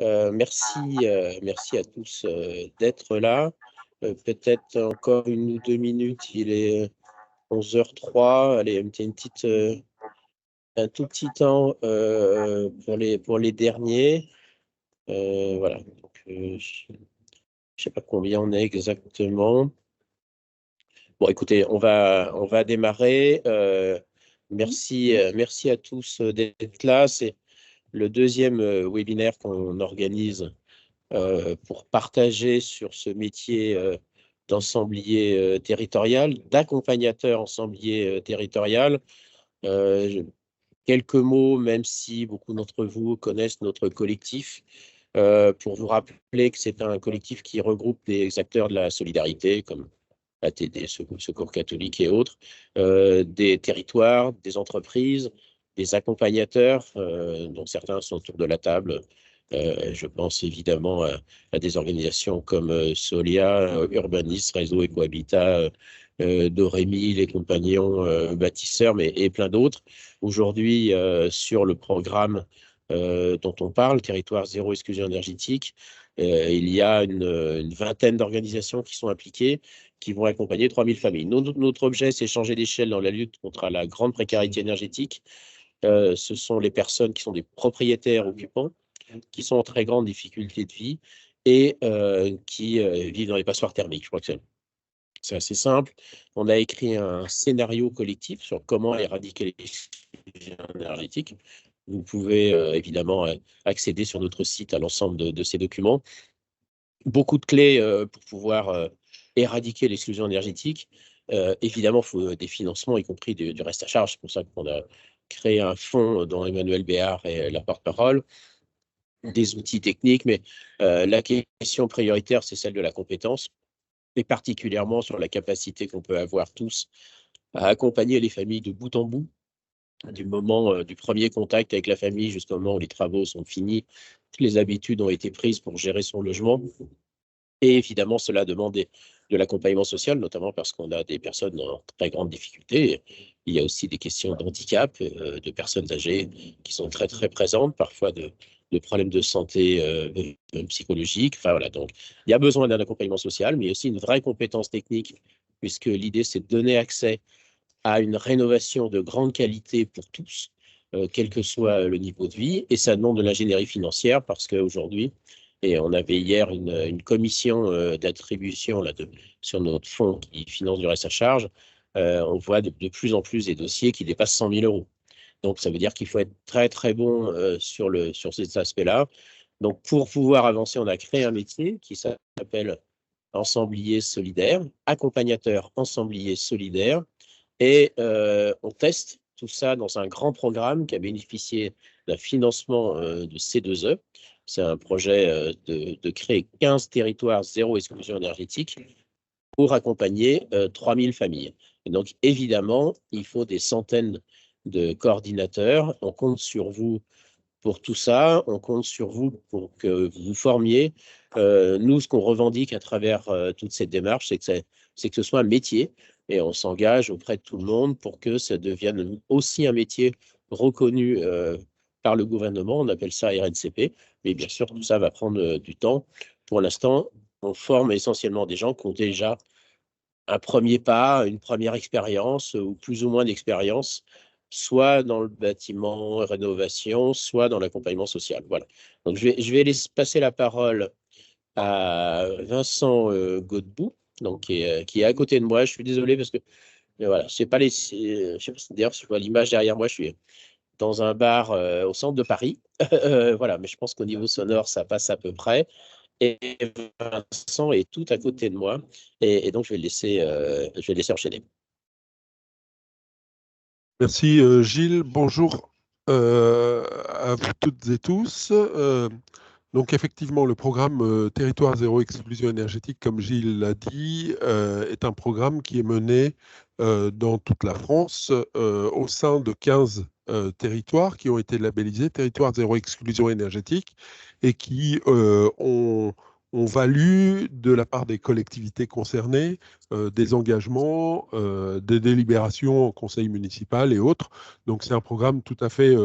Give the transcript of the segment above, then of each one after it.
Merci à tous d'être là. Peut-être encore 1 ou 2 minutes, il est 11h03. Allez, un tout petit temps pour les derniers. Voilà. Donc, je ne sais pas combien on est exactement. Bon, écoutez, on va démarrer. Merci à tous d'être là. C'est le deuxième webinaire qu'on organise pour partager sur ce métier d'ensemblier territorial, d'accompagnateur ensemblier territorial. Quelques mots, même si beaucoup d'entre vous connaissent notre collectif, pour vous rappeler que c'est un collectif qui regroupe des acteurs de la solidarité, comme ATD, Secours catholique et autres, des territoires, des entreprises, des accompagnateurs, dont certains sont autour de la table. Je pense évidemment à des organisations comme Solia, Urbanis, Réseau Ecohabitat, Dorémy, les compagnons bâtisseurs, et plein d'autres. Aujourd'hui, sur le programme dont on parle, Territoire zéro exclusion énergétique, il y a une vingtaine d'organisations qui sont impliquées, qui vont accompagner 3000 familles. Notre objet, c'est changer d'échelle dans la lutte contre la grande précarité énergétique. Ce sont les personnes qui sont des propriétaires occupants, qui sont en très grande difficulté de vie et qui vivent dans les passoires thermiques. Je crois que c'est assez simple. On a écrit un scénario collectif sur comment éradiquer les énergétiques. Vous pouvez évidemment accéder sur notre site à l'ensemble de ces documents. Beaucoup de clés pour pouvoir éradiquer l'exclusion énergétique. Évidemment, il faut des financements, y compris du reste à charge. C'est pour ça qu'on a créé un fonds dont Emmanuel Béard est la porte-parole, des outils techniques, mais la question prioritaire, c'est celle de la compétence, et particulièrement sur la capacité qu'on peut avoir tous à accompagner les familles de bout en bout, du moment du premier contact avec la famille jusqu'au moment où les travaux sont finis, toutes les habitudes ont été prises pour gérer son logement. Et évidemment, cela demande de l'accompagnement social, notamment parce qu'on a des personnes en très grande difficulté. Il y a aussi des questions d'handicap, de personnes âgées qui sont très, très présentes, parfois de problèmes de santé psychologique. Enfin, voilà, donc il y a besoin d'un accompagnement social, mais aussi une vraie compétence technique, puisque l'idée, c'est de donner accès à une rénovation de grande qualité pour tous, quel que soit le niveau de vie, et ça demande de l'ingénierie financière, parce qu'aujourd'hui, et on avait hier une commission d'attribution sur notre fonds qui finance du reste à charge, on voit de plus en plus des dossiers qui dépassent 100 000 euros. Donc, ça veut dire qu'il faut être très, très bon sur ces aspects-là. Donc, pour pouvoir avancer, on a créé un métier qui s'appelle ensemblier solidaire, accompagnateur ensemblier solidaire, et on teste tout ça dans un grand programme qui a bénéficié d'un financement de C2E. C'est un projet de créer 15 territoires zéro exclusion énergétique pour accompagner 3000 familles. Et donc, évidemment, il faut des centaines de coordinateurs. On compte sur vous pour tout ça. On compte sur vous pour que vous vous formiez. Nous, ce qu'on revendique à travers toute cette démarche, c'est que ce soit un métier, et on s'engage auprès de tout le monde pour que ça devienne aussi un métier reconnu par le gouvernement. On appelle ça RNCP, mais bien sûr, tout ça va prendre du temps. Pour l'instant, on forme essentiellement des gens qui ont déjà un premier pas, une première expérience ou plus ou moins d'expérience, soit dans le bâtiment, rénovation, soit dans l'accompagnement social. Voilà. Donc, je vais laisser passer la parole à Vincent Godbout, donc, qui est à côté de moi. Je suis désolé parce que voilà, je sais pas je sais pas si d'ailleurs je vois l'image derrière moi, je suis dans un bar au centre de Paris. Voilà, mais je pense qu'au niveau sonore, ça passe à peu près. Et Vincent est tout à côté de moi. Et donc, je vais le laisser enchaîner. Merci Gilles, bonjour à vous toutes et tous. Donc effectivement, le programme Territoire zéro exclusion énergétique, comme Gilles l'a dit, est un programme qui est mené dans toute la France au sein de 15 territoires qui ont été labellisés Territoire zéro exclusion énergétique et qui ont valu de la part des collectivités concernées des engagements, des délibérations au conseil municipal et autres. Donc c'est un programme tout à fait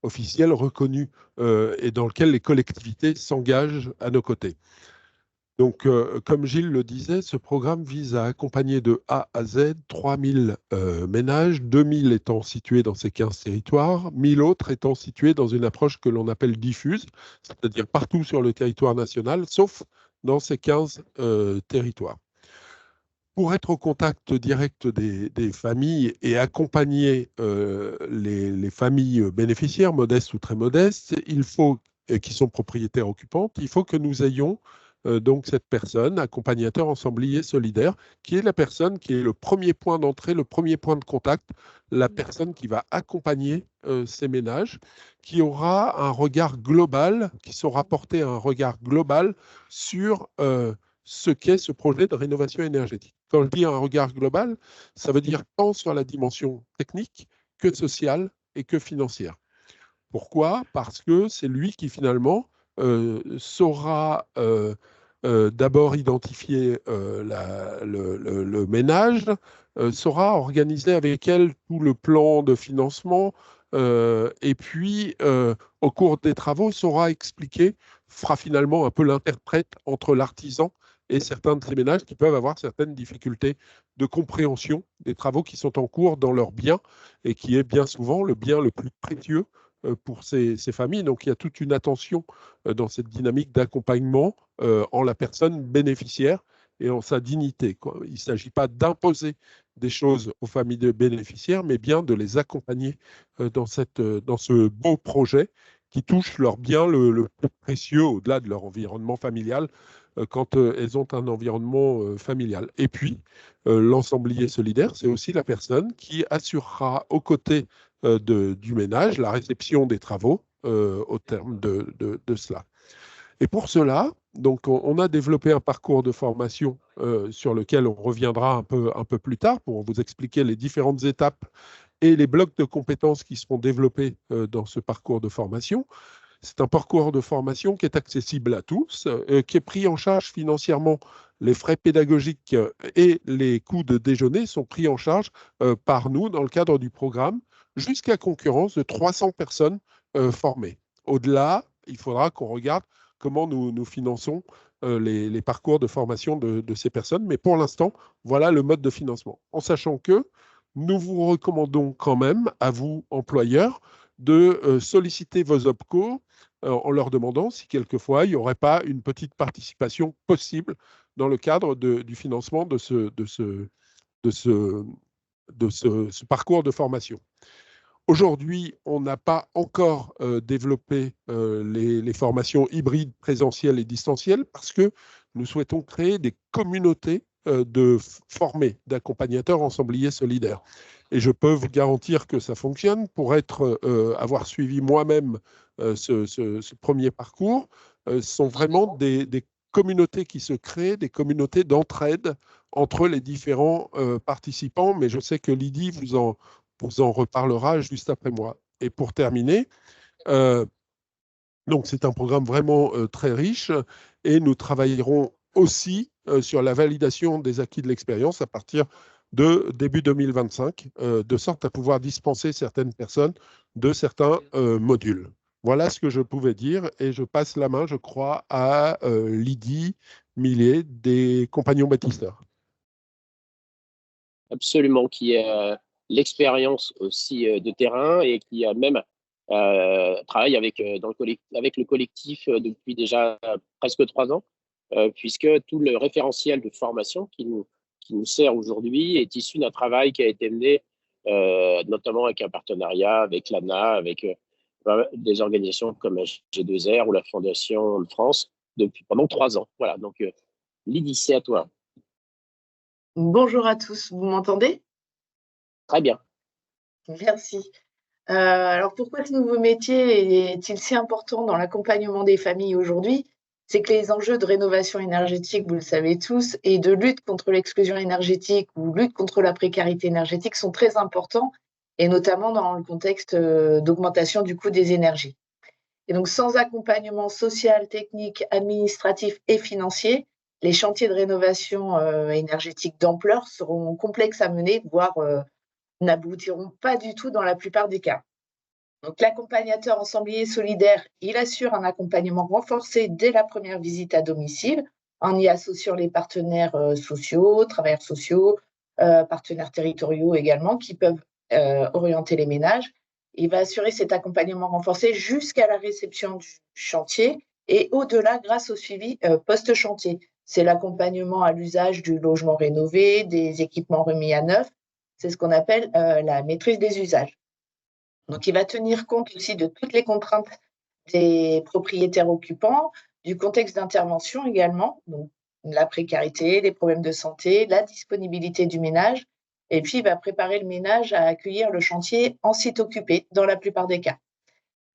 officiel, reconnu, et dans lequel les collectivités s'engagent à nos côtés. Donc, comme Gilles le disait, ce programme vise à accompagner de A à Z 3000 ménages, 2000 étant situés dans ces 15 territoires, 1000 autres étant situés dans une approche que l'on appelle diffuse, c'est-à-dire partout sur le territoire national, sauf dans ces 15 territoires. Pour être au contact direct des familles et accompagner les familles bénéficiaires, modestes ou très modestes, il faut, qui sont propriétaires occupantes, il faut que nous ayons donc cette personne, accompagnateur ensemblier solidaire, qui est la personne qui est le premier point d'entrée, le premier point de contact, la personne qui va accompagner ces ménages, qui aura un regard global, qui saura porter un regard global sur ce qu'est ce projet de rénovation énergétique. Quand je dis un regard global, ça veut dire tant sur la dimension technique que sociale et que financière. Pourquoi? Parce que c'est lui qui finalement saura d'abord identifier le ménage, saura organiser avec elle tout le plan de financement, et puis au cours des travaux saura expliquer, fera finalement un peu l'interprète entre l'artisan et certains de ces ménages qui peuvent avoir certaines difficultés de compréhension des travaux qui sont en cours dans leur bien et qui est bien souvent le bien le plus précieux pour ces familles. Donc, il y a toute une attention dans cette dynamique d'accompagnement en la personne bénéficiaire et en sa dignité, quoi. Il ne s'agit pas d'imposer des choses aux familles de bénéficiaires, mais bien de les accompagner dans ce beau projet qui touche leur bien le plus précieux au-delà de leur environnement familial, quand elles ont un environnement familial. Et puis, l'ensemblier solidaire, c'est aussi la personne qui assurera aux côtés du ménage la réception des travaux au terme de cela. Et pour cela, donc, on a développé un parcours de formation sur lequel on reviendra un peu plus tard pour vous expliquer les différentes étapes et les blocs de compétences qui seront développés dans ce parcours de formation. C'est un parcours de formation qui est accessible à tous, qui est pris en charge financièrement. Les frais pédagogiques et les coûts de déjeuner sont pris en charge par nous dans le cadre du programme, jusqu'à concurrence de 300 personnes formées. Au-delà, il faudra qu'on regarde comment nous finançons les parcours de formation de ces personnes. Mais pour l'instant, voilà le mode de financement. En sachant que nous vous recommandons quand même, à vous, employeurs, de solliciter vos OPCO en leur demandant si quelquefois il n'y aurait pas une petite participation possible dans le cadre du financement de ce parcours de formation. Aujourd'hui, on n'a pas encore développé les formations hybrides présentielles et distancielles parce que nous souhaitons créer des communautés formées d'accompagnateurs ensembliers solidaires. Et je peux vous garantir que ça fonctionne. Pour avoir suivi moi-même ce premier parcours, ce sont vraiment des communautés qui se créent, des communautés d'entraide entre les différents participants. Mais je sais que Lydie vous en reparlera juste après moi. Et pour terminer, donc c'est un programme vraiment très riche et nous travaillerons aussi sur la validation des acquis de l'expérience à partir de début 2025, de sorte à pouvoir dispenser certaines personnes de certains modules. Voilà ce que je pouvais dire et je passe la main, je crois, à Lydie Millet des Compagnons Baptisteurs. Absolument, qui a l'expérience aussi de terrain et qui a même travaille avec le collectif depuis déjà presque 3 ans, puisque tout le référentiel de formation qui nous sert aujourd'hui est issu d'un travail qui a été mené notamment avec un partenariat avec l'ANA, avec des organisations comme G2R ou la Fondation de France pendant 3 ans. Voilà, donc Lydie, c'est à toi. Bonjour à tous, vous m'entendez? Très bien. Merci. Alors pourquoi ce nouveau métier est-il si important dans l'accompagnement des familles aujourd'hui? C'est que les enjeux de rénovation énergétique, vous le savez tous, et de lutte contre l'exclusion énergétique ou lutte contre la précarité énergétique sont très importants, et notamment dans le contexte d'augmentation du coût des énergies. Et donc sans accompagnement social, technique, administratif et financier, les chantiers de rénovation énergétique d'ampleur seront complexes à mener, voire n'aboutiront pas du tout dans la plupart des cas. Donc, l'accompagnateur ensemblier solidaire, il assure un accompagnement renforcé dès la première visite à domicile, en y associant les partenaires sociaux, travailleurs sociaux, partenaires territoriaux également, qui peuvent orienter les ménages. Il va assurer cet accompagnement renforcé jusqu'à la réception du chantier et au-delà grâce au suivi post-chantier. C'est l'accompagnement à l'usage du logement rénové, des équipements remis à neuf. C'est ce qu'on appelle la maîtrise des usages. Donc, il va tenir compte aussi de toutes les contraintes des propriétaires occupants, du contexte d'intervention également, donc la précarité, les problèmes de santé, la disponibilité du ménage. Et puis, il va préparer le ménage à accueillir le chantier en site occupé, dans la plupart des cas.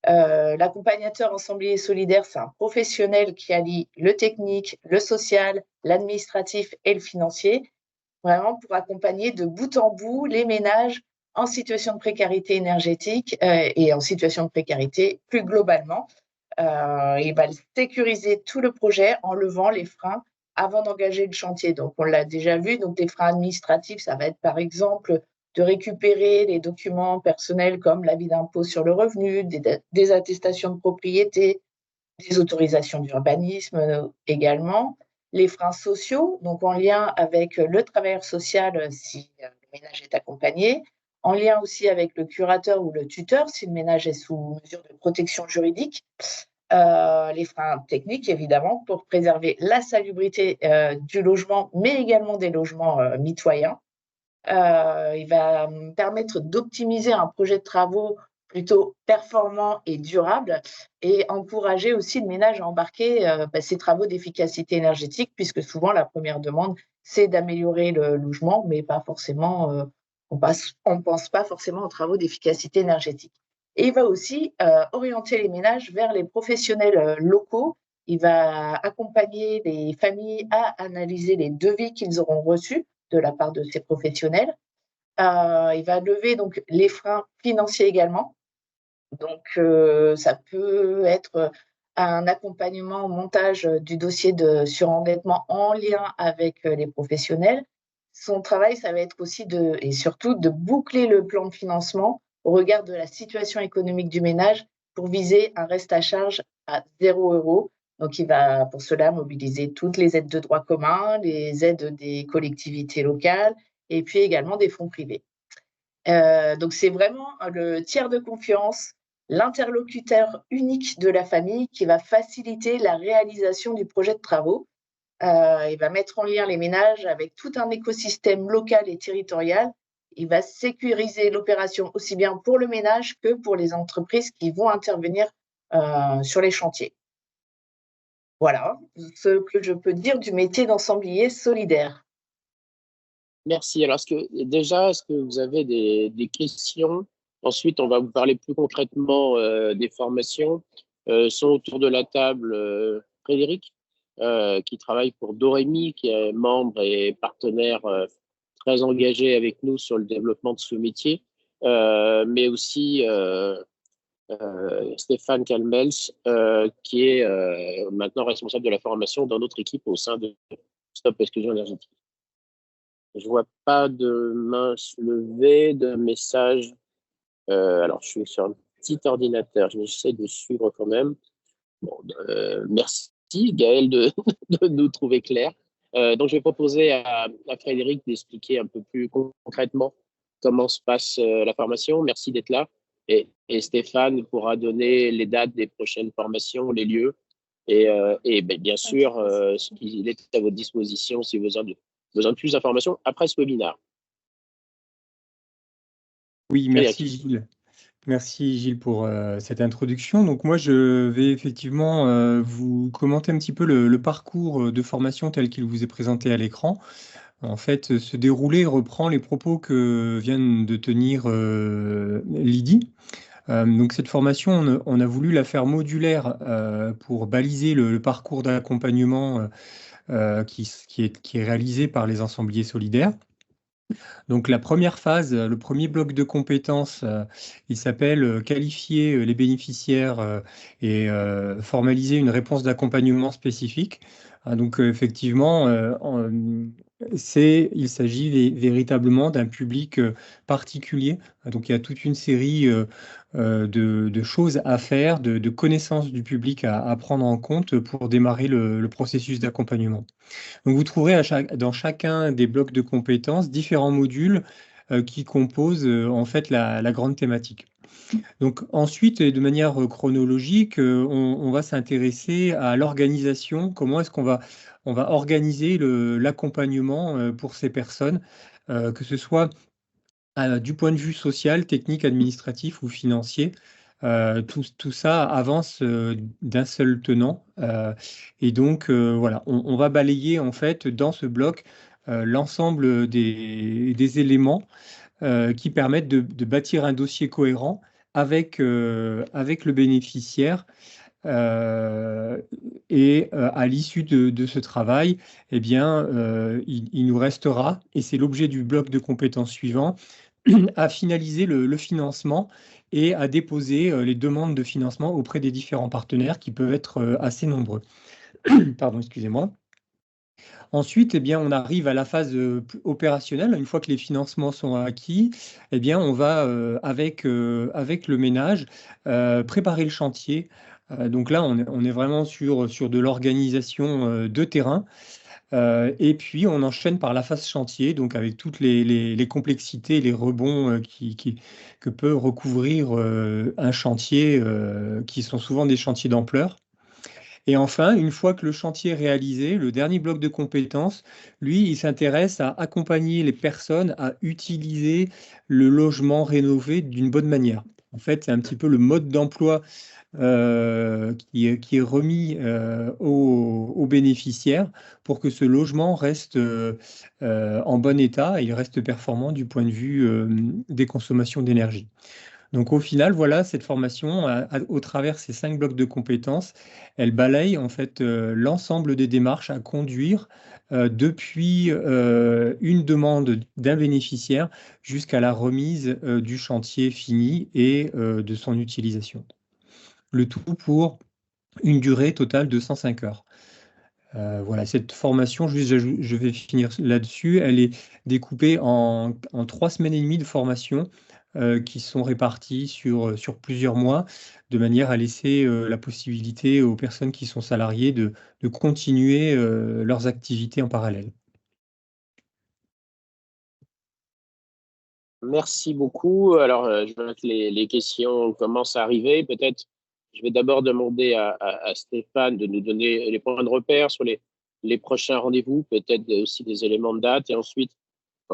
L'accompagnateur ensemblier solidaire, c'est un professionnel qui allie le technique, le social, l'administratif et le financier, vraiment pour accompagner de bout en bout les ménages en situation de précarité énergétique et en situation de précarité plus globalement. Il va sécuriser tout le projet en levant les freins avant d'engager le chantier. Donc, on l'a déjà vu, donc des freins administratifs, ça va être par exemple de récupérer les documents personnels comme l'avis d'impôt sur le revenu, des attestations de propriété, des autorisations d'urbanisme également, les freins sociaux, donc en lien avec le travailleur social si le ménage est accompagné, en lien aussi avec le curateur ou le tuteur si le ménage est sous mesure de protection juridique, les freins techniques évidemment pour préserver la salubrité du logement, mais également des logements mitoyens. Il va permettre d'optimiser un projet de travaux plutôt performant et durable et encourager aussi le ménage à embarquer ces travaux d'efficacité énergétique, puisque souvent la première demande, c'est d'améliorer le logement, mais pas forcément, on pense pas forcément aux travaux d'efficacité énergétique. Et il va aussi orienter les ménages vers les professionnels locaux. Il va accompagner les familles à analyser les devis qu'ils auront reçus de la part de ces professionnels. Il va lever donc les freins financiers également. Donc, ça peut être un accompagnement au montage du dossier de surendettement en lien avec les professionnels. Son travail, ça va être aussi et surtout de boucler le plan de financement au regard de la situation économique du ménage pour viser un reste à charge à 0 €. Donc, il va pour cela mobiliser toutes les aides de droit commun, les aides des collectivités locales et puis également des fonds privés. Donc, c'est vraiment le tiers de confiance, l'interlocuteur unique de la famille qui va faciliter la réalisation du projet de travaux. Il va mettre en lien les ménages avec tout un écosystème local et territorial. Il va sécuriser l'opération aussi bien pour le ménage que pour les entreprises qui vont intervenir sur les chantiers. Voilà ce que je peux dire du métier d'ensemblier solidaire. Merci. Alors, est-ce que vous avez des questions? Ensuite, on va vous parler plus concrètement des formations. Sont autour de la table Frédéric, qui travaille pour Doremi, qui est membre et partenaire très engagé avec nous sur le développement de ce métier, mais aussi Stéphane Calmels, qui est maintenant responsable de la formation dans notre équipe au sein de Stop Exclusion Énergétique. Je vois pas de main levée, de message. Alors, je suis sur un petit ordinateur, j'essaie de suivre quand même. Bon, merci Gaël de nous trouver clair. Donc, je vais proposer à Frédéric d'expliquer un peu plus concrètement comment se passe la formation. Merci d'être là. Et Stéphane pourra donner les dates des prochaines formations, les lieux. Et bien sûr, il est à votre disposition si vous avez besoin de plus d'informations après ce webinaire. Oui, merci Gilles. Merci Gilles pour cette introduction. Donc moi, je vais effectivement vous commenter un petit peu le parcours de formation tel qu'il vous est présenté à l'écran. En fait, ce déroulé reprend les propos que vient de tenir Lydie. Donc cette formation, on a voulu la faire modulaire pour baliser le parcours d'accompagnement qui est réalisé par les ensembliers solidaires. Donc la première phase, le premier bloc de compétences, il s'appelle qualifier les bénéficiaires et formaliser une réponse d'accompagnement spécifique. Donc effectivement, il s'agit véritablement d'un public particulier. Donc il y a toute une série de choses à faire, de connaissances du public à prendre en compte pour démarrer le processus d'accompagnement. Donc vous trouverez dans chacun des blocs de compétences différents modules qui composent en fait la grande thématique. Donc ensuite, et de manière chronologique, on va s'intéresser à l'organisation. Comment est-ce on va organiser l'accompagnement pour ces personnes, que ce soit du point de vue social, technique, administratif ou financier. Tout ça avance d'un seul tenant. Et donc, voilà, on va balayer en fait dans ce bloc l'ensemble des éléments qui permettent de bâtir un dossier cohérent avec le bénéficiaire. À l'issue de ce travail, eh bien, il nous restera, et c'est l'objet du bloc de compétences suivant, à finaliser le financement et à déposer les demandes de financement auprès des différents partenaires qui peuvent être assez nombreux. Pardon, excusez-moi. Ensuite, eh bien, on arrive à la phase opérationnelle. Une fois que les financements sont acquis, eh bien, on va, avec le ménage, préparer le chantier. Donc là, on est vraiment sur de l'organisation de terrain. Et puis, on enchaîne par la phase chantier, donc avec toutes les complexités et les rebonds que peut recouvrir un chantier, qui sont souvent des chantiers d'ampleur. Et enfin, une fois que le chantier est réalisé, le dernier bloc de compétences, lui, il s'intéresse à accompagner les personnes à utiliser le logement rénové d'une bonne manière. En fait, c'est un petit peu le mode d'emploi qui est remis aux bénéficiaires pour que ce logement reste en bon état et il reste performant du point de vue des consommations d'énergie. Donc au final, voilà, cette formation, au travers de ces 5 blocs de compétences, elle balaye en fait l'ensemble des démarches à conduire depuis une demande d'un bénéficiaire jusqu'à la remise du chantier fini et de son utilisation. Le tout pour une durée totale de 105 heures. Voilà, cette formation, je vais finir là-dessus, elle est découpée en 3 semaines et demie de formation qui sont réparties sur plusieurs mois, de manière à laisser la possibilité aux personnes qui sont salariées de continuer leurs activités en parallèle. Merci beaucoup. Alors, je vois que les questions commencent à arriver. Peut-être, je vais d'abord demander à Stéphane de nous donner les points de repère sur les prochains rendez-vous, peut-être aussi des éléments de date. Et ensuite,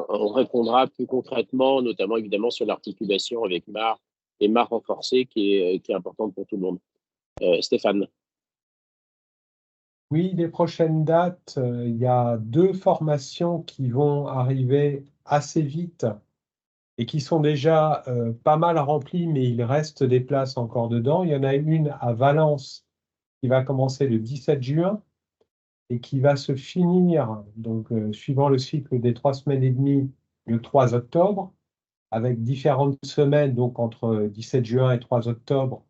on répondra plus concrètement, notamment évidemment sur l'articulation avec MAR et MAR renforcée qui est importante pour tout le monde. Stéphane. Oui, les prochaines dates, il y a 2 formations qui vont arriver assez vite et qui sont déjà pas mal remplies, mais il reste des places encore dedans. Il y en a une à Valence qui va commencer le 17 juin et qui va se finir, donc suivant le cycle des 3 semaines et demie, le 3 octobre, avec différentes semaines, donc entre 17 juin et 3 octobre.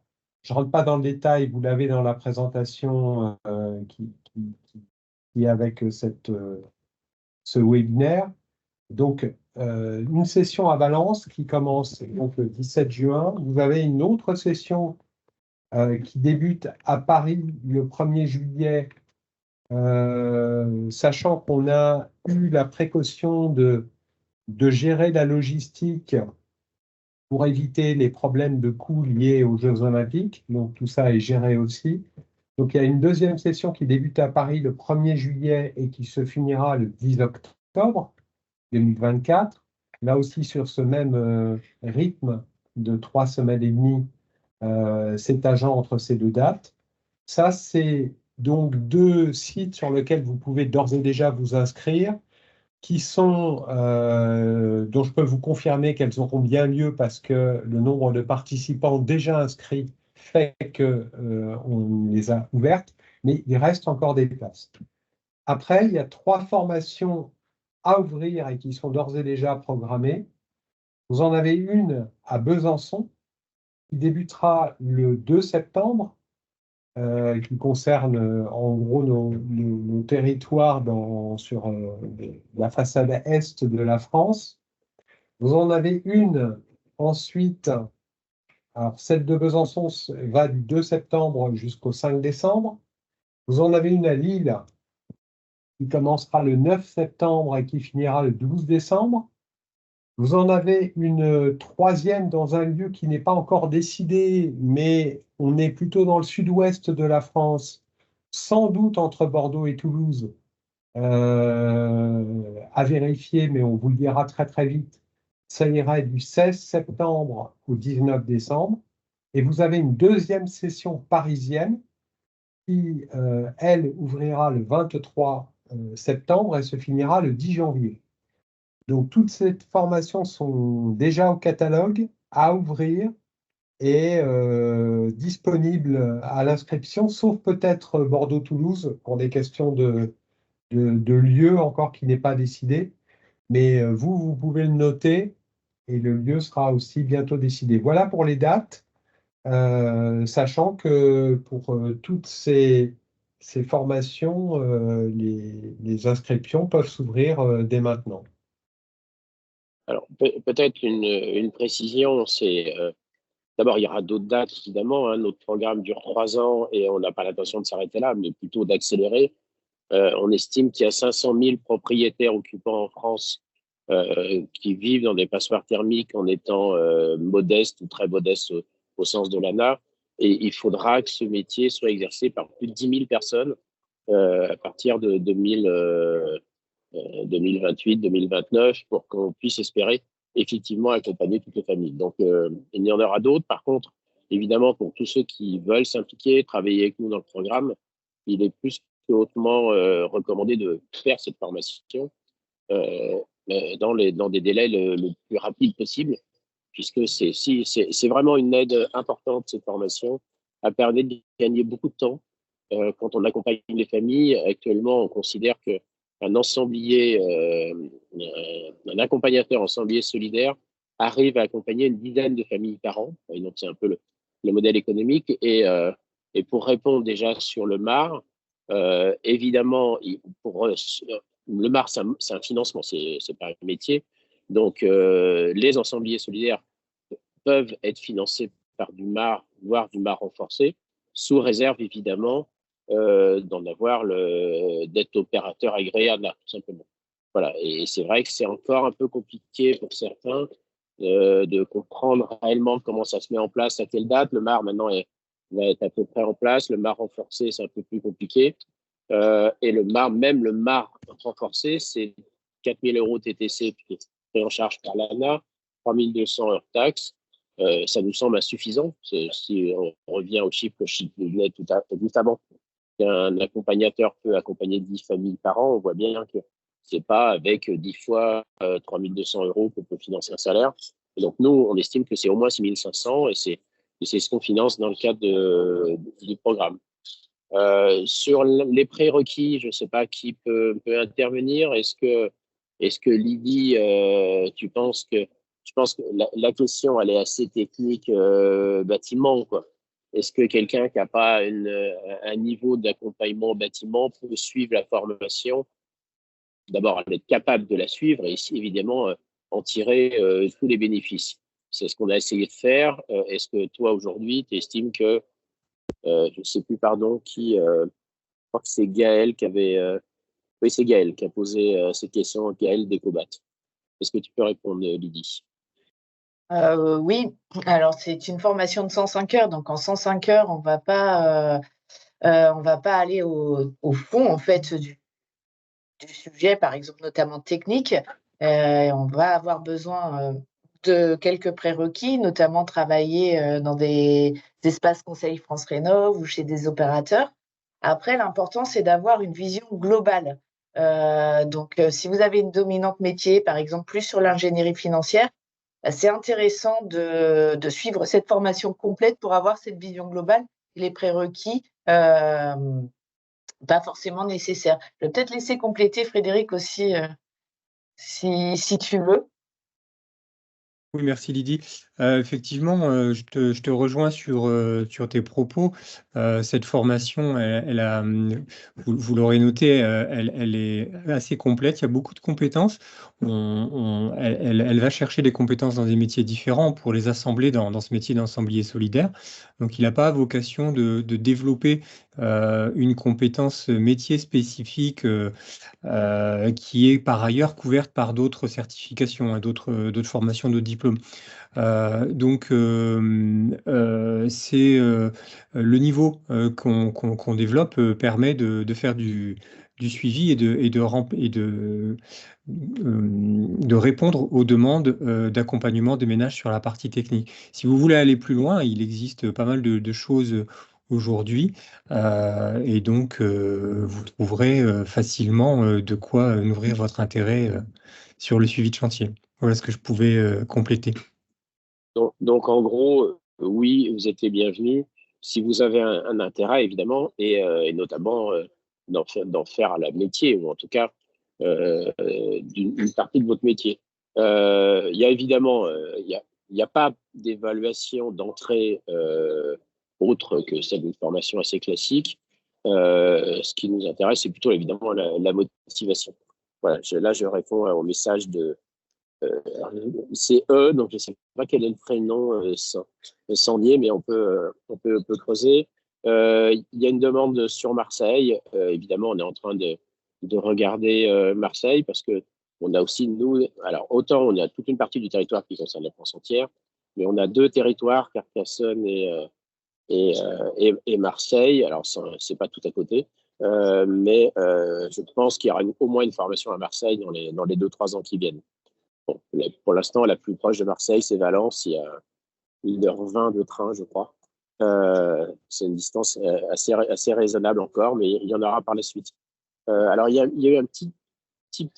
Je ne rentre pas dans le détail, vous l'avez dans la présentation qui est avec ce webinaire. Donc, une session à Valence qui commence donc, le 17 juin. Vous avez une autre session qui débute à Paris le 1er juillet, sachant qu'on a eu la précaution de gérer la logistique pour éviter les problèmes de coûts liés aux Jeux Olympiques. Donc, tout ça est géré aussi. Donc, il y a une deuxième session qui débute à Paris le 1er juillet et qui se finira le 10 octobre 2024. Là aussi, sur ce même rythme de 3 semaines et demie, s'étageant entre ces 2 dates. Ça, c'est donc 2 sites sur lesquels vous pouvez d'ores et déjà vous inscrire, qui sont, dont je peux vous confirmer qu'elles auront bien lieu parce que le nombre de participants déjà inscrits fait qu'on les a ouvertes, mais il reste encore des places. Après, il y a 3 formations à ouvrir et qui sont d'ores et déjà programmées. Vous en avez une à Besançon qui débutera le 2 septembre qui concerne en gros nos territoires sur la façade est de la France. Vous en avez une ensuite, alors celle de Besançon va du 2 septembre jusqu'au 5 décembre. Vous en avez une à Lille qui commencera le 9 septembre et qui finira le 12 décembre. Vous en avez une troisième dans un lieu qui n'est pas encore décidé, mais on est plutôt dans le sud-ouest de la France, sans doute entre Bordeaux et Toulouse, à vérifier, mais on vous le dira très très vite. Ça irait du 16 septembre au 19 décembre. Et vous avez une deuxième session parisienne qui, elle, ouvrira le 23 septembre et se finira le 10 janvier. Donc, toutes ces formations sont déjà au catalogue, à ouvrir et disponibles à l'inscription, sauf peut-être Bordeaux-Toulouse pour des questions de lieu encore qui n'est pas décidé. Mais vous pouvez le noter et le lieu sera aussi bientôt décidé. Voilà pour les dates, sachant que pour toutes ces formations, les inscriptions peuvent s'ouvrir dès maintenant. Alors, peut-être une précision, c'est d'abord, il y aura d'autres dates, évidemment. Hein. Notre programme dure 3 ans et on n'a pas l'intention de s'arrêter là, mais plutôt d'accélérer. On estime qu'il y a 500 000 propriétaires occupants en France qui vivent dans des passoires thermiques en étant modestes ou très modestes au sens de l'ANA. Et il faudra que ce métier soit exercé par plus de 10 000 personnes à partir de 2028-2029 pour qu'on puisse espérer effectivement accompagner toutes les familles. Donc, il y en aura d'autres. Par contre, évidemment, pour tous ceux qui veulent s'impliquer, travailler avec nous dans le programme, il est plus que hautement recommandé de faire cette formation dans des délais le plus rapide possible, puisque c'est vraiment une aide importante, cette formation, à permettre de gagner beaucoup de temps quand on accompagne les familles. Actuellement, on considère qu'un ensemblier, un accompagnateur ensemblier solidaire arrive à accompagner une dizaine de familles par an. Et donc, c'est un peu le modèle économique. Et pour répondre déjà sur le MAR, évidemment, le MAR, c'est un financement, c'est pas un métier. Donc, les ensembliers solidaires peuvent être financés par du MAR, voire du MAR renforcé, sous réserve évidemment d'être opérateur agréé à tout simplement. Voilà. Et c'est vrai que c'est encore un peu compliqué pour certains de comprendre réellement comment ça se met en place, à quelle date. Le MAR maintenant va être à peu près en place. Le MAR renforcé, c'est un peu plus compliqué. Et même le MAR renforcé, c'est 4 000 € TTC pris en charge par l'ANA, 3 200 hors taxes. Ça nous semble insuffisant. Si on revient au chiffre que je donnais tout avant, qu'un accompagnateur peut accompagner 10 familles par an, on voit bien que c'est pas avec 10 fois 3 200 € qu'on peut financer un salaire. Et donc, nous, on estime que c'est au moins 6 500 et c'est ce qu'on finance dans le cadre du programme. Sur les prérequis, je ne sais pas qui peut intervenir. Est-ce que Lydie, tu penses que je pense que la question, elle est assez technique bâtiment, quoi. Est-ce que quelqu'un qui n'a pas un niveau d'accompagnement bâtiment peut suivre la formation? D'abord, être capable de la suivre et évidemment en tirer tous les bénéfices. C'est ce qu'on a essayé de faire. Est-ce que toi, aujourd'hui, tu estimes que, je ne sais plus, pardon, je crois que c'est Gaël qui avait... oui, c'est Gaël qui a posé cette question, Gaël Descobat. Est-ce que tu peux répondre, Lydie? Oui, alors c'est une formation de 105 heures, donc en 105 heures, on va pas aller au fond en fait du sujet, par exemple notamment technique. On va avoir besoin de quelques prérequis, notamment travailler dans des espaces conseils France Rénov ou chez des opérateurs. Après, l'important, c'est d'avoir une vision globale. Donc, si vous avez une dominante métier, par exemple plus sur l'ingénierie financière, c'est intéressant de suivre cette formation complète pour avoir cette vision globale. Les prérequis, pas forcément nécessaires. Je vais peut-être laisser compléter Frédéric aussi, si tu veux. Oui, merci Lydie. Effectivement, je te rejoins sur tes propos. Cette formation, vous l'aurez noté, elle est assez complète. Il y a beaucoup de compétences. Elle va chercher des compétences dans des métiers différents pour les assembler dans ce métier d'ensemblier solidaire. Donc, il n'a pas vocation de développer une compétence métier spécifique qui est par ailleurs couverte par d'autres certifications, hein, d'autres formations, d'autres diplômes. C'est le niveau qu'on développe permet de faire du suivi de répondre aux demandes d'accompagnement des ménages sur la partie technique. Si vous voulez aller plus loin, il existe pas mal de choses aujourd'hui et donc vous trouverez facilement de quoi nourrir votre intérêt sur le suivi de chantier. Voilà ce que je pouvais compléter. Donc, en gros, oui, vous êtes les bienvenus si vous avez un intérêt, évidemment, et notamment d'en faire la métier, ou en tout cas une partie de votre métier. Il y a évidemment, il y a pas d'évaluation d'entrée autre que celle d'une formation assez classique. Ce qui nous intéresse, c'est plutôt évidemment la motivation. Voilà, là, je réponds au message de c'est eux, donc je ne sais pas quel est le prénom Sandier, mais on peut creuser. Il y a une demande sur Marseille. Évidemment, on est en train de regarder Marseille parce que on a aussi, nous, alors autant on a toute une partie du territoire qui concerne la France entière, mais on a deux territoires, Carcassonne et Marseille. Alors, c'est pas tout à côté. Mais je pense qu'il y aura au moins une formation à Marseille dans les 2-3 ans qui viennent. Bon, pour l'instant, la plus proche de Marseille, c'est Valence. Il y a 1h20 de train, je crois. C'est une distance assez raisonnable encore, mais il y en aura par la suite. Alors, il y a eu un petit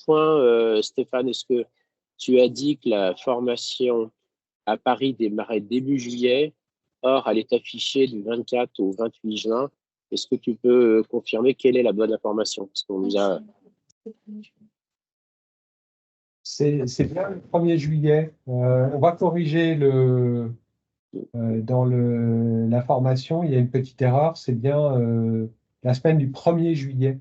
point, Stéphane. Est-ce que tu as dit que la formation à Paris démarrait début juillet? Or, elle est affichée du 24 au 28 juin. Est-ce que tu peux confirmer quelle est la bonne information? Parce qu'on nous a... C'est bien le 1er juillet. On va corriger dans l'information, il y a une petite erreur. C'est bien la semaine du 1er juillet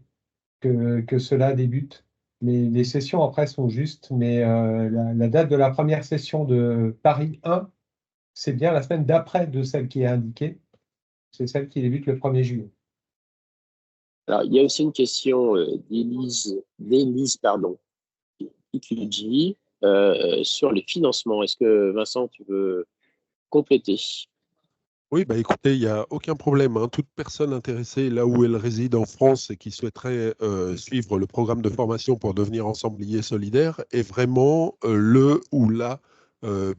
que cela débute. Les sessions après sont justes, mais la date de la première session de Paris 1, c'est bien la semaine d'après de celle qui est indiquée. C'est celle qui débute le 1er juillet. Alors, il y a aussi une question d'Élise, pardon, qui sur les financements. Est-ce que, Vincent, tu veux compléter? Oui, bah écoutez, il n'y a aucun problème, hein. Toute personne intéressée là où elle réside en France et qui souhaiterait suivre le programme de formation pour devenir ensemblier solidaire est vraiment le ou la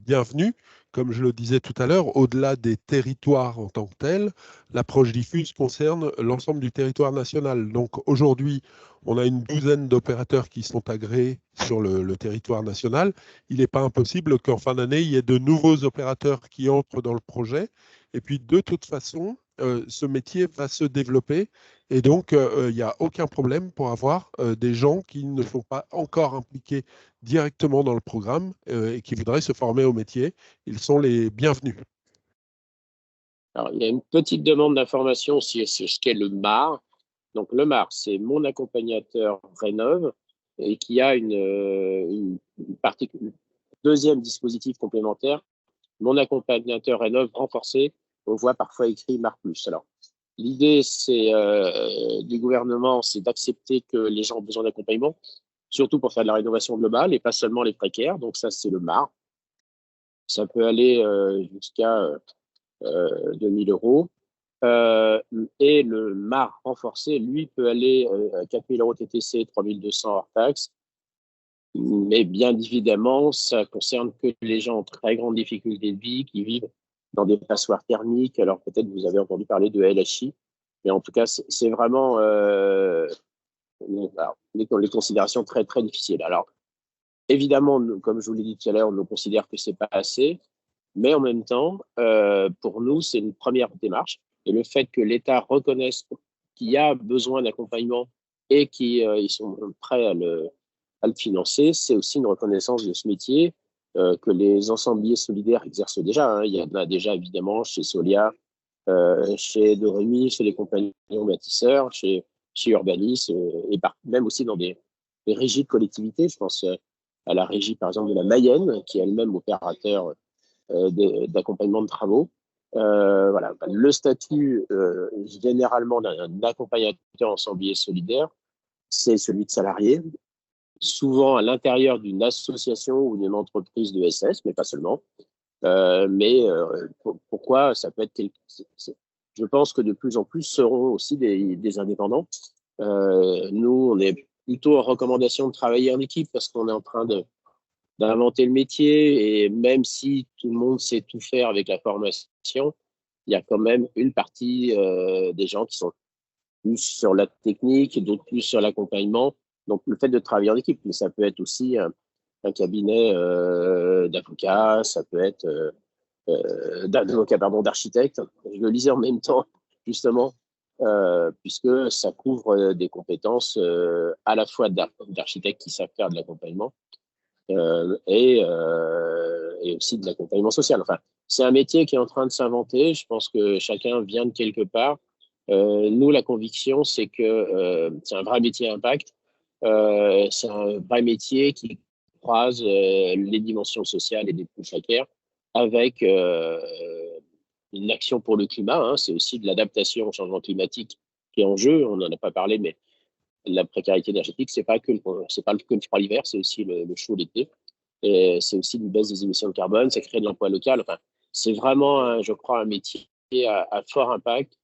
bienvenue. Comme je le disais tout à l'heure, au-delà des territoires en tant que tels, l'approche diffuse concerne l'ensemble du territoire national. Donc aujourd'hui, on a une douzaine d'opérateurs qui sont agréés sur le territoire national. Il n'est pas impossible qu'en fin d'année, il y ait de nouveaux opérateurs qui entrent dans le projet. Et puis, de toute façon, ce métier va se développer. Et donc, il n'y a aucun problème pour avoir des gens qui ne sont pas encore impliqués directement dans le programme et qui voudraient se former au métier. Ils sont les bienvenus. Alors, il y a une petite demande d'information sur ce qu'est le MAR. Donc, le MAR, c'est mon accompagnateur Rénov et qui a une deuxième dispositif complémentaire, mon accompagnateur Rénov renforcé. On voit parfois écrit MAR+. Alors, l'idée du gouvernement, c'est d'accepter que les gens ont besoin d'accompagnement, surtout pour faire de la rénovation globale et pas seulement les précaires. Donc, ça, c'est le MAR. Ça peut aller jusqu'à 2 000 €. Et le MAR renforcé, lui, peut aller à 4 000 € TTC, 3 200 hors taxe. Mais bien évidemment, ça concerne que les gens en très grande difficulté de vie, qui vivent dans des passoires thermiques. Alors peut-être vous avez entendu parler de LHI, mais en tout cas, c'est vraiment les considérations très, très difficiles. Alors évidemment, comme je vous l'ai dit tout à l'heure, on considère que c'est pas assez, mais en même temps, pour nous, c'est une première démarche. Et le fait que l'État reconnaisse qu'il y a besoin d'accompagnement et qu'ils sont prêts à le financer, c'est aussi une reconnaissance de ce métier que les ensembliers solidaires exercent déjà. Hein. Il y en a déjà évidemment chez Solia, chez Doremi, chez les compagnons bâtisseurs, chez Urbanis, et même aussi dans des régies de collectivités. Je pense à la régie, par exemple, de la Mayenne, qui est elle-même opérateur d'accompagnement de travaux. Voilà. Le statut, généralement, d'un accompagnateur ensemblier solidaire, c'est celui de salarié, souvent à l'intérieur d'une association ou d'une entreprise de SS, mais pas seulement. Pourquoi ça peut être je pense que de plus en plus seront aussi des indépendants. Nous, on est plutôt en recommandation de travailler en équipe parce qu'on est en train d'inventer le métier, et même si tout le monde sait tout faire avec la formation, il y a quand même une partie des gens qui sont plus sur la technique, d'autres plus sur l'accompagnement. Donc, le fait de travailler en équipe, mais ça peut être aussi un cabinet d'avocats, ça peut être d'architectes. Je le lisais en même temps, justement, puisque ça couvre des compétences à la fois d'architectes qui savent faire de l'accompagnement et aussi de l'accompagnement social. Enfin, c'est un métier qui est en train de s'inventer. Je pense que chacun vient de quelque part. Nous, la conviction, c'est que c'est un vrai métier à impact. C'est un vrai métier qui croise les dimensions sociales et des plus précaires avec une action pour le climat. Hein. C'est aussi de l'adaptation au changement climatique qui est en jeu. On n'en a pas parlé, mais la précarité énergétique, c'est pas que le froid l'hiver, c'est aussi le chaud l'été. Et c'est aussi une baisse des émissions de carbone, ça crée de l'emploi local. Enfin, c'est vraiment, je crois, un métier à fort impact,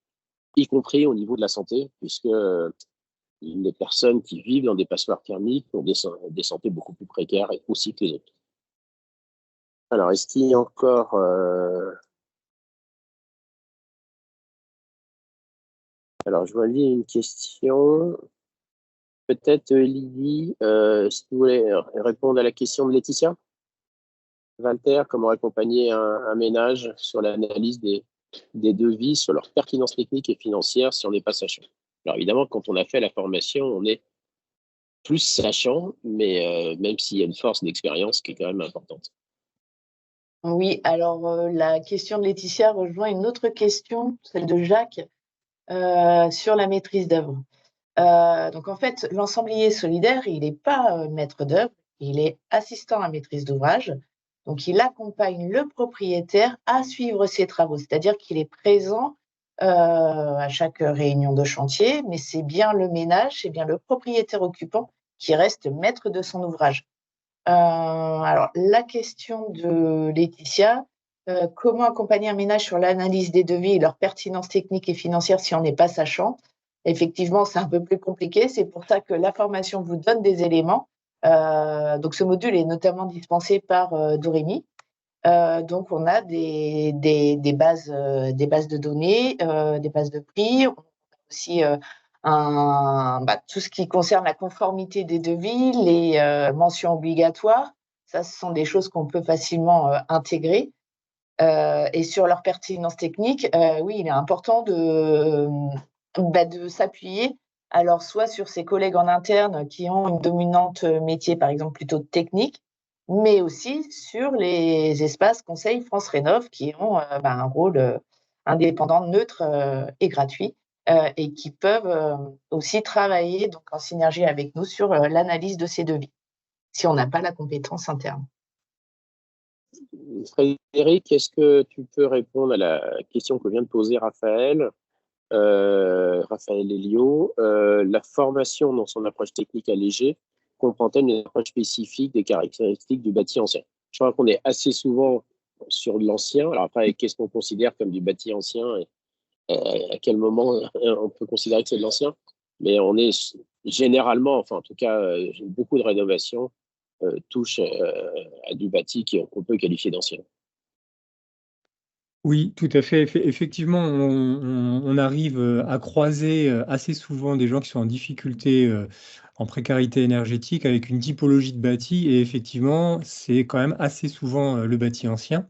y compris au niveau de la santé, puisque les personnes qui vivent dans des passoires thermiques ont des santé beaucoup plus précaires aussi que les autres. Alors, est-ce qu'il y a encore... Alors, je vois une question. Peut-être, Lydie, si vous voulez répondre à la question de Laetitia. Walter, comment accompagner un ménage sur l'analyse des devis, sur leur pertinence technique et financière si on n'est pas sachant. Alors évidemment, quand on a fait la formation, on est plus sachant, mais même s'il y a une force d'expérience qui est quand même importante. Oui, alors la question de Laetitia rejoint une autre question, celle de Jacques, sur la maîtrise d'œuvre. Donc en fait, l'ensemblier solidaire, il n'est pas maître d'œuvre, il est assistant à maîtrise d'ouvrage. Donc, il accompagne le propriétaire à suivre ses travaux, c'est-à-dire qu'il est présent à chaque réunion de chantier, mais c'est bien le ménage, c'est bien le propriétaire occupant qui reste maître de son ouvrage. Alors, la question de Laetitia, comment accompagner un ménage sur l'analyse des devis et leur pertinence technique et financière si on n'est pas sachant? Effectivement, c'est un peu plus compliqué, c'est pour ça que la formation vous donne des éléments. Donc, ce module est notamment dispensé par Doremi. Donc, on a des bases de données, des bases de prix. On a aussi tout ce qui concerne la conformité des devis, les mentions obligatoires. Ça, ce sont des choses qu'on peut facilement intégrer. Et sur leur pertinence technique, oui, il est important de s'appuyer, alors soit sur ses collègues en interne qui ont une dominante métier, par exemple, plutôt technique, mais aussi sur les espaces conseils France Rénov qui ont un rôle indépendant, neutre et gratuit, et qui peuvent aussi travailler donc, en synergie avec nous sur l'analyse de ces devis, si on n'a pas la compétence interne. Frédéric, est-ce que tu peux répondre à la question que vient de poser Raphaël Elio? La formation dans son approche technique allégée comprend-elle une approche spécifique des caractéristiques du bâti ancien? Je crois qu'on est assez souvent sur l'ancien. Alors après, qu'est-ce qu'on considère comme du bâti ancien et à quel moment on peut considérer que c'est de l'ancien? Mais on est généralement, enfin en tout cas, beaucoup de rénovations touchent à du bâti qu'on peut qualifier d'ancien. Oui, tout à fait. Effectivement, on arrive à croiser assez souvent des gens qui sont en difficulté, en précarité énergétique, avec une typologie de bâti. Et effectivement, c'est quand même assez souvent le bâti ancien.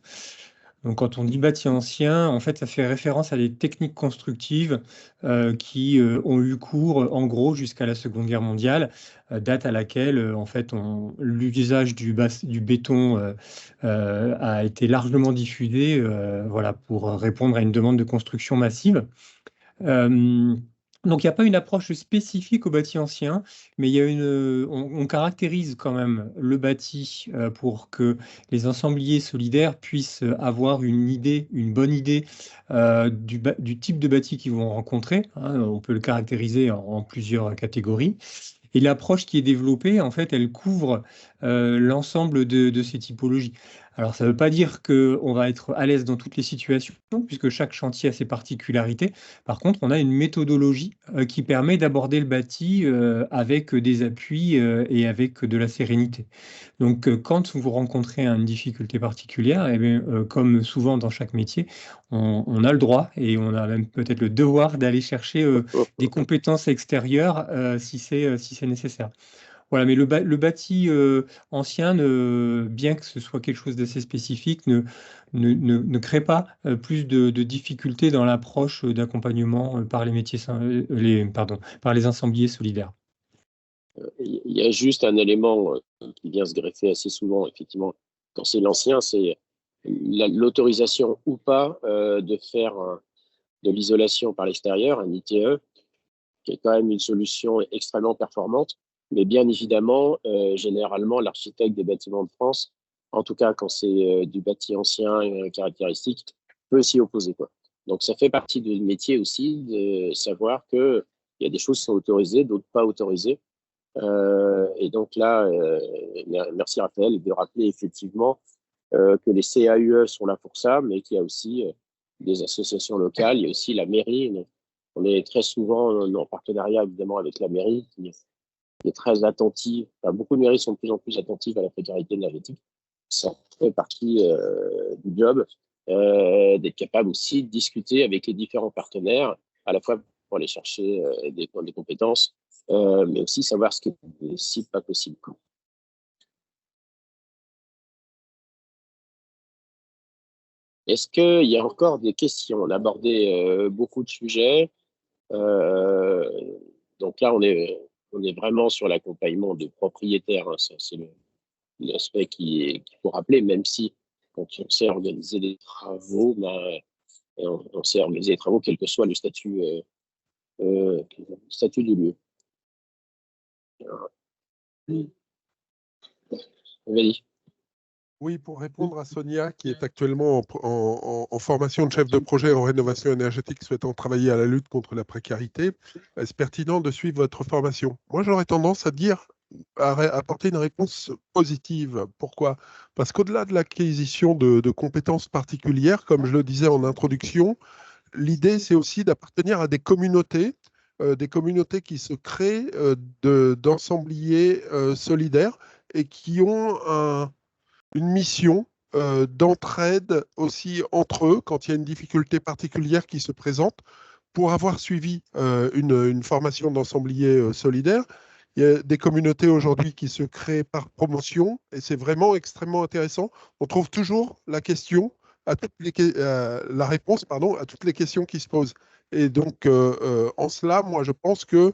Donc, quand on dit bâti ancien, en fait, ça fait référence à des techniques constructives qui ont eu cours, en gros, jusqu'à la Seconde Guerre mondiale, date à laquelle, en fait, l'usage du béton a été largement diffusé, voilà, pour répondre à une demande de construction massive. Donc, il n'y a pas une approche spécifique au bâti ancien, mais on caractérise quand même le bâti pour que les ensembliers solidaires puissent avoir une bonne idée du type de bâti qu'ils vont rencontrer, hein. On peut le caractériser en plusieurs catégories. Et l'approche qui est développée, en fait, elle couvre l'ensemble de ces typologies. Alors, ça ne veut pas dire qu'on va être à l'aise dans toutes les situations, puisque chaque chantier a ses particularités. Par contre, on a une méthodologie qui permet d'aborder le bâti avec des appuis et avec de la sérénité. Donc, quand vous rencontrez une difficulté particulière, eh bien, comme souvent dans chaque métier, on a le droit et on a même peut-être le devoir d'aller chercher des compétences extérieures si c'est nécessaire. Voilà, mais le bâti ancien, bien que ce soit quelque chose d'assez spécifique, ne crée pas plus de difficultés dans l'approche d'accompagnement par les métiers, par les ensembliers solidaires. Il y a juste un élément qui vient se greffer assez souvent, effectivement, quand c'est l'ancien, c'est l'autorisation ou pas de faire de l'isolation par l'extérieur, un ITE, qui est quand même une solution extrêmement performante. Mais bien évidemment, généralement, l'architecte des bâtiments de France, en tout cas quand c'est du bâti ancien caractéristique, peut s'y opposer, quoi. Donc ça fait partie du métier aussi de savoir qu'il y a des choses qui sont autorisées, d'autres pas autorisées. Et donc là, merci Raphaël de rappeler effectivement que les CAUE sont là pour ça, mais qu'il y a aussi des associations locales, il y a aussi la mairie. On est très souvent en partenariat évidemment avec la mairie qui est très attentive. Enfin, beaucoup de mairies sont de plus en plus attentives à la précarité énergétique. Ça fait partie du job, d'être capable aussi de discuter avec les différents partenaires, à la fois pour aller chercher des compétences, mais aussi savoir ce qui est possible, pas possible. Est-ce qu'il y a encore des questions? On a abordé beaucoup de sujets. Donc là, on est vraiment sur l'accompagnement de propriétaires, hein. C'est l'aspect qu'il faut rappeler, même si quand on sait organiser des travaux, on sait organiser les travaux quel que soit le statut du lieu. Vas-y. Oui, pour répondre à Sonia, qui est actuellement en formation de chef de projet en rénovation énergétique, souhaitant travailler à la lutte contre la précarité, est-ce pertinent de suivre votre formation? Moi, j'aurais tendance à apporter une réponse positive. Pourquoi? Parce qu'au-delà de l'acquisition de compétences particulières, comme je le disais en introduction, l'idée, c'est aussi d'appartenir à des communautés qui se créent d'ensembliers solidaires et qui ont une mission d'entraide aussi entre eux quand il y a une difficulté particulière qui se présente. Pour avoir suivi une formation d'ensemblier solidaire, il y a des communautés aujourd'hui qui se créent par promotion et c'est vraiment extrêmement intéressant. On trouve toujours la réponse à toutes les questions qui se posent. Et donc, en cela, moi, je pense que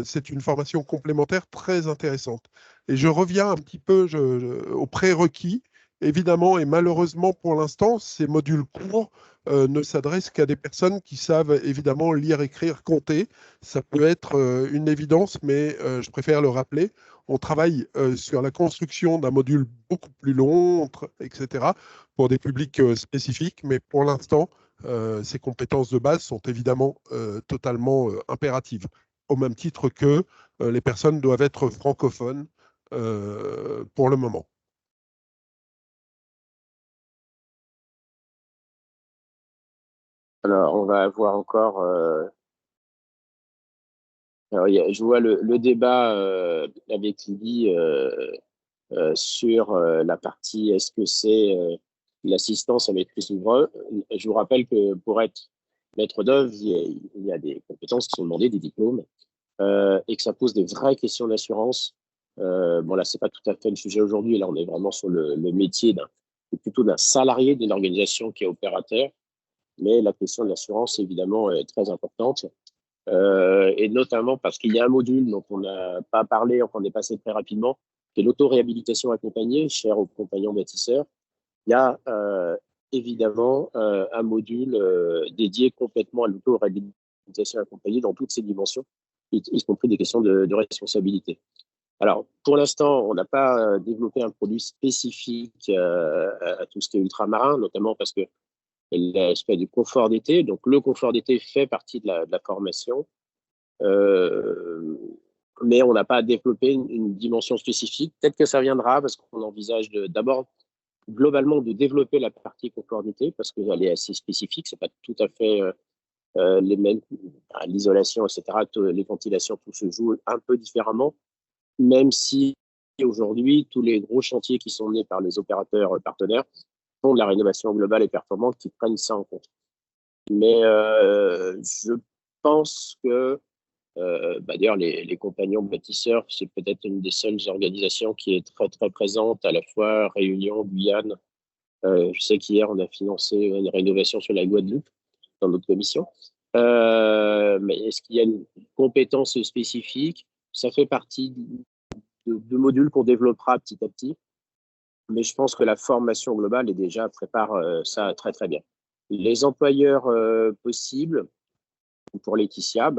c'est une formation complémentaire très intéressante. Et je reviens un petit peu aux prérequis, évidemment, et malheureusement pour l'instant, ces modules courts ne s'adressent qu'à des personnes qui savent évidemment lire, écrire, compter. Ça peut être une évidence, mais je préfère le rappeler. On travaille sur la construction d'un module beaucoup plus long, etc., pour des publics spécifiques, mais pour l'instant, ces compétences de base sont évidemment totalement impératives, au même titre que les personnes doivent être francophones pour le moment. Alors, on va avoir encore... Alors, je vois le débat avec Lydie sur la partie est-ce que c'est l'assistance à maîtrise d'ouvrage. Je vous rappelle que pour être maître d'œuvre, il y a des compétences qui sont demandées, des diplômes, et que ça pose des vraies questions d'assurance. Bon, là, c'est pas tout à fait le sujet aujourd'hui. Là, on est vraiment sur le métier c'est plutôt d'un salarié d'une organisation qui est opérateur. Mais la question de l'assurance, évidemment, est très importante. Et notamment parce qu'il y a un module dont on n'a pas parlé, enfin on est passé très rapidement, qui est l'auto-réhabilitation accompagnée, cher aux compagnons bâtisseurs. Il y a évidemment un module dédié complètement à l'auto-réhabilitation accompagnée dans toutes ses dimensions, y compris des questions de responsabilité. Alors, pour l'instant, on n'a pas développé un produit spécifique à tout ce qui est ultramarin, notamment parce que l'aspect du confort d'été. Donc, le confort d'été fait partie de la formation, mais on n'a pas développé une dimension spécifique. Peut-être que ça viendra parce qu'on envisage d'abord globalement de développer la partie confort d'été parce qu'elle est assez spécifique. C'est pas tout à fait les mêmes, l'isolation, etc. Les ventilations, tout se joue un peu différemment, même si aujourd'hui tous les gros chantiers qui sont menés par les opérateurs partenaires font de la rénovation globale et performante qui prennent ça en compte. Mais je pense que, d'ailleurs, les compagnons bâtisseurs, c'est peut-être une des seules organisations qui est très, très présente, à la fois Réunion, Guyane. Je sais qu'hier, on a financé une rénovation sur la Guadeloupe dans notre commission. Mais est-ce qu'il y a une compétence spécifique? Ça fait partie de modules qu'on développera petit à petit. Mais je pense que la formation globale prépare ça très, très bien. Les employeurs possibles pour Laetitia,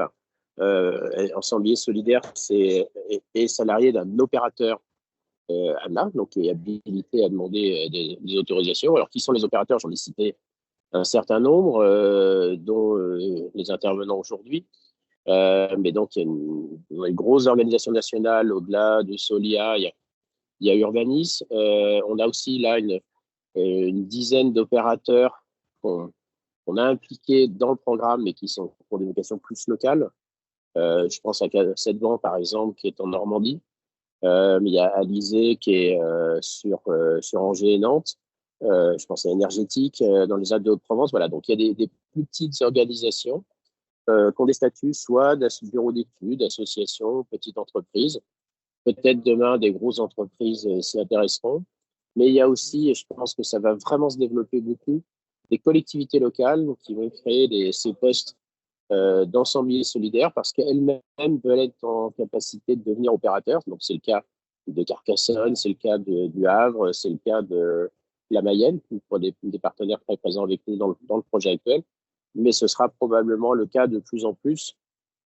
Ensemblier solidaire, est salarié d'un opérateur ANA, donc qui est habilité à demander des autorisations. Alors, qui sont les opérateurs? J'en ai cité un certain nombre, dont les intervenants aujourd'hui. Mais donc, il y a une grosse organisation nationale au-delà de Solia. Il y a Urbanis. On a aussi là une dizaine d'opérateurs qu'on a impliqués dans le programme, mais qui sont pour des vocations plus locales. Je pense à K7 par exemple, qui est en Normandie. Mais il y a Alizé qui est sur Angers et Nantes. Je pense à Énergétique dans les Alpes de Haute-Provence. Voilà, donc il y a des plus petites organisations qui ont des statuts soit de bureau d'études, d'associations, petites entreprises. Peut-être demain, des grosses entreprises s'y intéresseront. Mais il y a aussi, et je pense que ça va vraiment se développer beaucoup, des collectivités locales qui vont créer ces postes d'ensembliers solidaires parce qu'elles-mêmes veulent être en capacité de devenir opérateurs. Donc, c'est le cas de Carcassonne, c'est le cas du Havre, c'est le cas de la Mayenne, pour des partenaires très présents avec nous dans le projet actuel. Mais ce sera probablement le cas de plus en plus,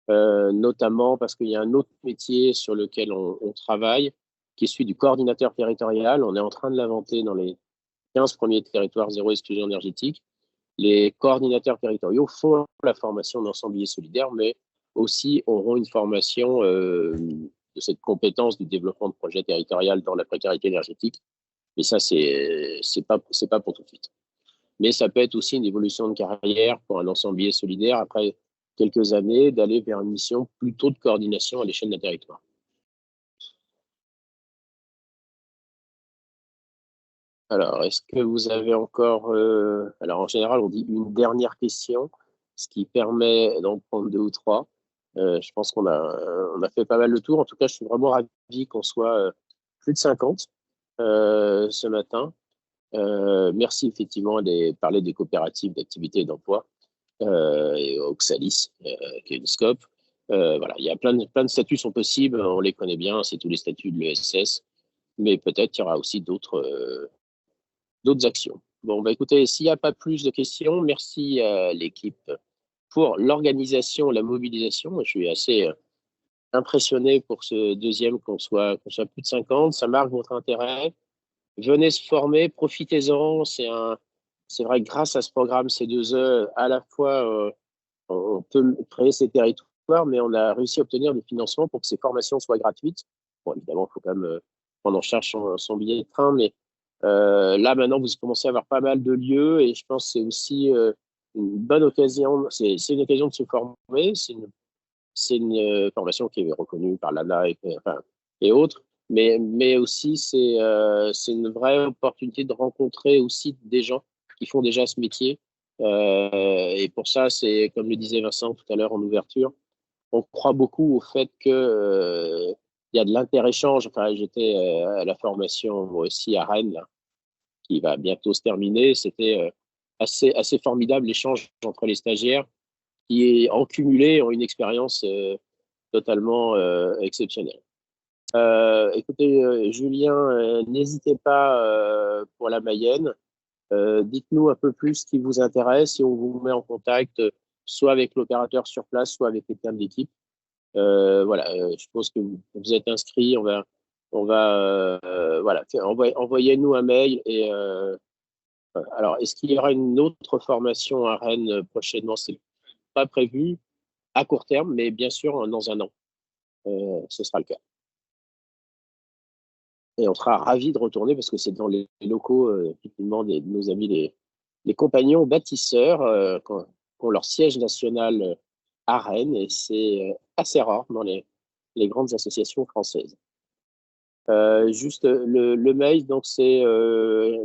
notamment parce qu'il y a un autre métier sur lequel on travaille, qui est celui du coordinateur territorial. On est en train de l'inventer dans les 15 premiers territoires zéro exclusion énergétique. Les coordinateurs territoriaux font la formation d'ensemblier solidaire, mais aussi auront une formation de cette compétence du développement de projets territorial dans la précarité énergétique. Mais ça, c'est pas pour tout de suite. Mais ça peut être aussi une évolution de carrière pour un ensemblier solidaire après quelques années d'aller vers une mission plutôt de coordination à l'échelle d'un territoire. Alors, est-ce que vous avez encore... alors, en général, on dit une dernière question, ce qui permet d'en prendre 2 ou 3. Je pense qu'on a fait pas mal le tour. En tout cas, je suis vraiment ravi qu'on soit plus de 50 ce matin. Merci effectivement de parler des coopératives d'activité et d'emploi et Oxalis, qui est une scope. Voilà, il y a plein de statuts sont possibles, on les connaît bien, c'est tous les statuts de l'ESS, mais peut-être qu'il y aura aussi d'autres actions. Bon, écoutez, s'il n'y a pas plus de questions, merci à l'équipe pour l'organisation, la mobilisation. Je suis assez impressionné pour ce deuxième qu'on soit plus de 50. Ça marque votre intérêt. Venez se former, profitez-en. C'est vrai que grâce à ce programme C2E, à la fois, on peut créer ces territoires, mais on a réussi à obtenir des financements pour que ces formations soient gratuites. Bon, évidemment, il faut quand même prendre en charge son billet de train, mais là, maintenant, vous commencez à avoir pas mal de lieux et je pense que c'est aussi une bonne occasion. C'est une occasion de se former. C'est une formation qui est reconnue par l'ANA et autres. Mais aussi, c'est une vraie opportunité de rencontrer aussi des gens qui font déjà ce métier. Et pour ça, c'est comme le disait Vincent tout à l'heure en ouverture, on croit beaucoup au fait que il y a de l'inter-échange. Enfin, j'étais à la formation aussi à Rennes, là, qui va bientôt se terminer. C'était assez formidable l'échange entre les stagiaires qui, en cumulé, ont une expérience totalement exceptionnelle. Écoutez, Julien, n'hésitez pas pour la Mayenne. Dites-nous un peu plus ce qui vous intéresse et on vous met en contact soit avec l'opérateur sur place, soit avec les termes d'équipe. Voilà, je pense que vous êtes inscrits. Voilà, envoyez-nous un mail et alors, est-ce qu'il y aura une autre formation à Rennes prochainement? C'est pas prévu à court terme, mais bien sûr, dans un an, ce sera le cas. Et on sera ravis de retourner parce que c'est dans les locaux, effectivement, de nos amis, les compagnons bâtisseurs, qui ont leur siège national à Rennes, et c'est assez rare dans les grandes associations françaises. Juste le mail, donc c'est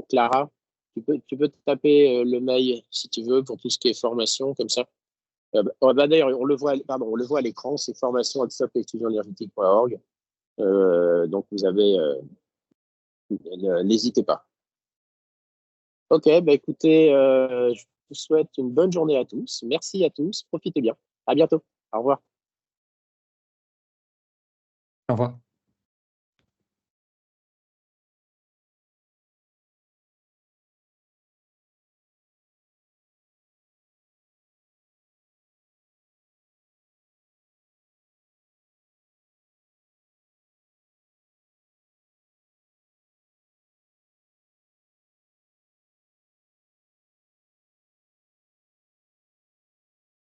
Clara. Tu peux taper le mail si tu veux pour tout ce qui est formation, comme ça. D'ailleurs, on le voit à l'écran, c'est formation@exclusionénergétique.org. Donc vous avez, n'hésitez pas. Ok, bah écoutez, je vous souhaite une bonne journée à tous. Merci à tous, profitez bien. À bientôt. Au revoir. Au revoir.